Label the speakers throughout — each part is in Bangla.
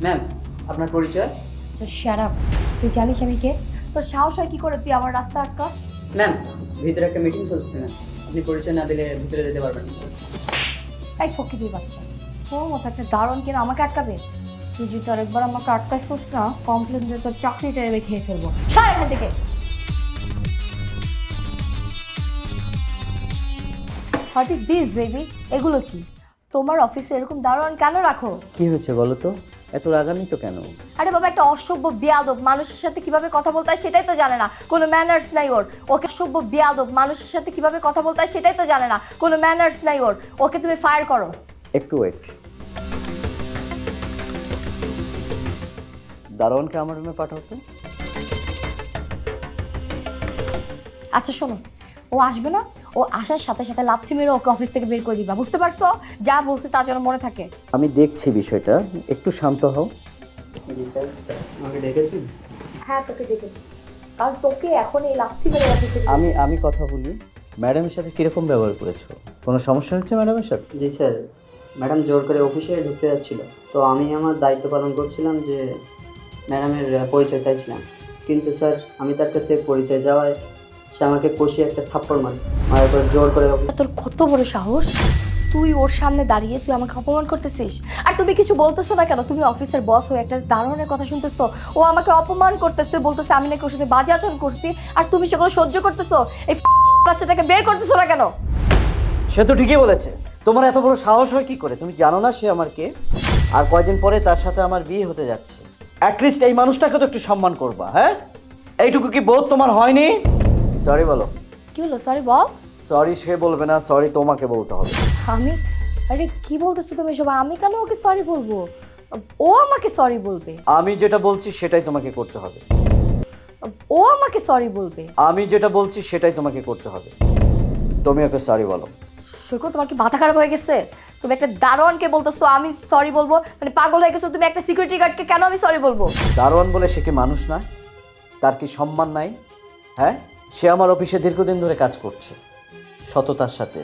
Speaker 1: ম্যাম, আপনার পরিচয়?
Speaker 2: Shut up. তুই জানিস আমি কে? তোর সাহস হয় কি করে তুই আমার রাস্তা আটকাস?
Speaker 1: ম্যাম, ভিতরে একটা মিটিং চলছে ম্যাম। আপনি পরিচয় না দিলে ভিতরে যেতে পারবেন না।
Speaker 2: এই ফকির বাচ্চা, তোর মতো একটা দারুণ কিনা আমাকে আটকাবে? তুই যদি আরেকবার আমাকে আটকাইছিস না, কমপ্লেন দিয়ে তোর চাকরিটা এবার খেয়ে ফেলবো। সর এখান থেকে। What is this baby? এগুলো কি? তোমার অফিসে এরকম দারোয়ান কেন রাখো?
Speaker 1: কি হয়েছে বলো তো? এত রাগান্বিত কেন?
Speaker 2: আরে বাবা, একটা অসভ্য বেয়াদব, মানুষের সাথে কিভাবে কথা বলতে হয় সেটাই তো জানে না, কোনো ম্যানার্স নাই ওর। ওকে সভ্য বেয়াদব, মানুষের সাথে কিভাবে কথা বলতে হয় সেটাই তো জানে না, কোনো ম্যানার্স নাই ওর। ওকে তুমি ফায়ার করো।
Speaker 1: একটু ওয়েট। দারোয়ানকে আমার রুমে পাঠাও তো।
Speaker 2: আচ্ছা শোনো, ও আসবে না, ও আসার সাথে সাথে লাথি মেরে ওকে অফিস থেকে বের করে দিবা, বুঝতে পারছো? যা বলছে তা যেন মনে থাকে।
Speaker 1: আমি দেখছি বিষয়টা, একটু শান্ত হও। জি স্যার, আমাকে ডেকেছেন?
Speaker 2: হ্যাঁ তোকে দেখেছি, কারণ তোকে এখন এই লাথি মেরে অফিসে
Speaker 1: আমি কথা বলি। ম্যাডামের সাথে কিরকম ব্যবহার করেছো? কোনো সমস্যা হচ্ছে ম্যাডামের সাথে?
Speaker 3: জি স্যার, ম্যাডাম জোর করে অফিসে ঢুকতে যাচ্ছিল, তো আমি আমার দায়িত্ব পালন করছিলাম যে ম্যাডামের পরিচয় চাইছিলাম, কিন্তু স্যার আমি তার কাছে পরিচয় যাওয়ায় সে আমাকে কষিয়ে একটা থাপ্পড় মারার পর জোর করে
Speaker 2: তোর কত বড় সাহস, তুই ওর সামনে দাঁড়িয়ে তুই আমাকে অপমান করতেছিস? আর তুমি কিছু বলতেছো না কেন? তুমি অফিসের বস হয়ে একটা দারোয়ানের কথা শুনতেছো, ও আমাকে অপমান করতেছে, বলতেছে আমি নাকি ওর সাথে বাজে আচরণ করছি, আর তুমি সেগুলো সহ্য করতেছো? এই বাচ্চাটাকে বের করতেছো না কেন?
Speaker 1: সে তো ঠিকই বলেছে। তোমার এত বড় সাহস হয় কি করে? তুমি জানো না সে আমার কে? আর কয়দিন পরে তার সাথে আমার বিয়ে হতে যাচ্ছে। অ্যাটলিস্ট এই মানুষটাকে তো একটু সম্মান করবা, হ্যাঁ? এইটুকু কি বোধ তোমার হয়নি? সরি বলো।
Speaker 2: কি হলো? সরি বল।
Speaker 1: সরি সে বলবে না, সরি তোমাকে বলতে হবে।
Speaker 2: আমি? আরে কি বলতেছো তুমি এসব? আমি কেন ওকে সরি বলবো? ও আমাকে সরি বলবে।
Speaker 1: আমি যেটা বলছি সেটাই তোমাকে করতে হবে।
Speaker 2: ও আমাকে সরি বলবে।
Speaker 1: আমি যেটা বলছি সেটাই তোমাকে করতে হবে। তুমি ওকে সরি বলো।
Speaker 2: সৈকত, তোমার কি মাথা খারাপ হয়ে গেছে? তুমি একটা দারোয়ানকে বলতেছো আমি সরি বলবো? মানে পাগল হয়ে গেছো তুমি? একটা সিকিউরিটি গার্ডকে কেন আমি সরি বলবো?
Speaker 1: দারোয়ান বলে সে কি মানুষ না? তার কি সম্মান নাই? হ্যাঁ, সে আমার অফিসে দীর্ঘদিন ধরে কাজ করছে, সততার সাথে,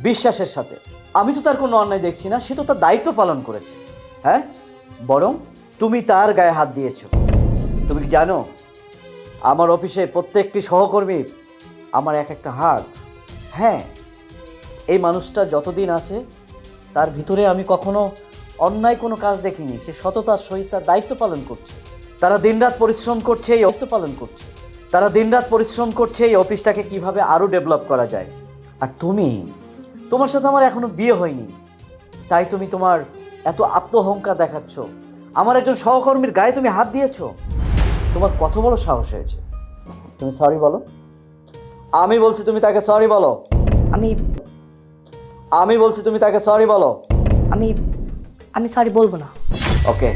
Speaker 1: বিশ্বাসের সাথে। আমি তো তার কোনো অন্যায় দেখছি না, সে তো তার দায়িত্ব পালন করেছে। হ্যাঁ, বরং তুমি তার গায়ে হাত দিয়েছো। তুমি কি জানো আমার অফিসে প্রত্যেকটি সহকর্মী আমার এক একটা হাত? হ্যাঁ, এই মানুষটা যতদিন আছে তার ভিতরে আমি কখনো অন্যায় কোনো কাজ দেখিনি। সে সততার সহিত তার দায়িত্ব পালন করছে। তারা দিনরাত পরিশ্রম করছে এই দায়িত্ব পালন করছে। তারা দিনরাত পরিশ্রম করছে এই অফিসটাকে কিভাবে আরও ডেভেলপ করা যায়। আর তোমার সাথে আমার এখনো বিয়ে হয়নি, তাই তুমি তোমার এত আত্মহংকার দেখাচ্ছ। আমার একজন সহকর্মীর গায়ে তুমি হাত দিয়েছো। তোমার কত বড় সাহস হয়েছে? তুমি সরি বলো। আমি বলছি তুমি তাকে সরি বলো।
Speaker 2: আমি
Speaker 1: আমি বলছি তুমি তাকে সরি বলো।
Speaker 2: আমি আমি সরি বলবো না।
Speaker 1: ওকে,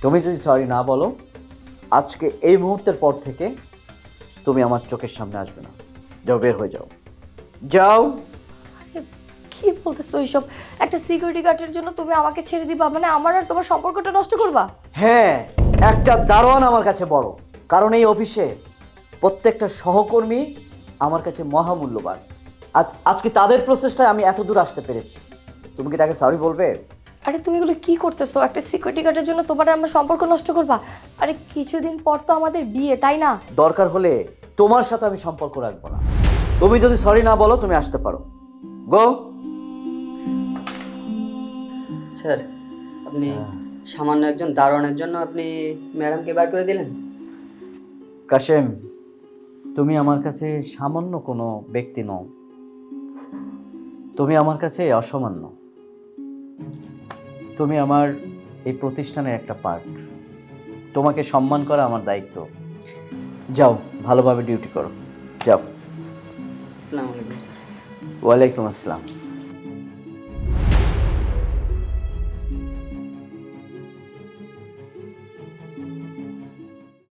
Speaker 1: তুমি যদি সরি না বলো, আজকে এই মুহূর্তের পর থেকে তুমি আমার চোখের সামনে আসবে না। যাও, বের হয়ে যাও, যাও।
Speaker 2: কি বলতেছো এইসব? একটা সিকিউরিটি গার্ডের জন্য তুমি আমাকে ছেড়ে দিবা? মানে আমার আর তোমার সম্পর্কটা নষ্ট করবা?
Speaker 1: হ্যাঁ, একটা দারোয়ান আমার কাছে বড়, কারণ এই অফিসে প্রত্যেকটা সহকর্মী আমার কাছে মহামূল্যবান। আজকে তাদের প্রচেষ্টায় আমি এত দূর আসতে পেরেছি। তুমি কি তাকে সরি বলবে?
Speaker 2: আরে তুমি এগুলো কি করতেছো? একটা সিকিউরিটি গার্ডের জন্য তোমার আর আমার সম্পর্ক নষ্ট করবা? আরে কিছুদিন পর তো আমাদের বিয়ে, তাই না?
Speaker 1: দরকার হলে তোমার সাথে আমি সম্পর্ক রাখবো না। তুমি যদি সরি না বলো, তুমি আসতে পারো। গো।
Speaker 3: স্যার, আপনি সামান্য একজন দারোয়ানের জন্য আপনি ম্যাডামকে বার করে দিলেন?
Speaker 1: কাশেম, তুমি আমার কাছে সামান্য কোনো ব্যক্তি নও, তুমি আমার কাছে অসামান্য। তুমি আমার এই প্রতিষ্ঠানের একটা পার্ট। তোমাকে সম্মান করা আমার দায়িত্ব। যাও, ভালোভাবে ডিউটি করো, যাও।
Speaker 3: আসসালামু আলাইকুম স্যার।
Speaker 1: ওয়ালাইকুম আসসালাম।